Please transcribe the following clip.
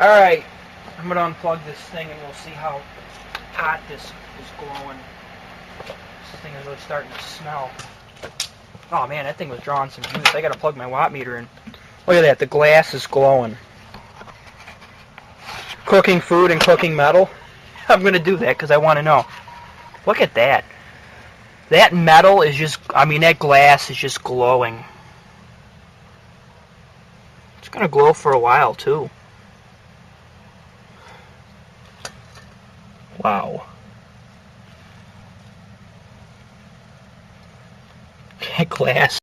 Alright, I'm going to unplug this thing and we'll see how hot this is glowing. This thing is really starting to smell. Oh man, that thing was drawing some juice. I got to plug my watt meter in. Look at that, the glass is glowing. Cooking food and cooking metal. I'm going to do that because I want to know. Look at that. That metal is just, that glass is just glowing. It's going to glow for a while too. Wow. That glass.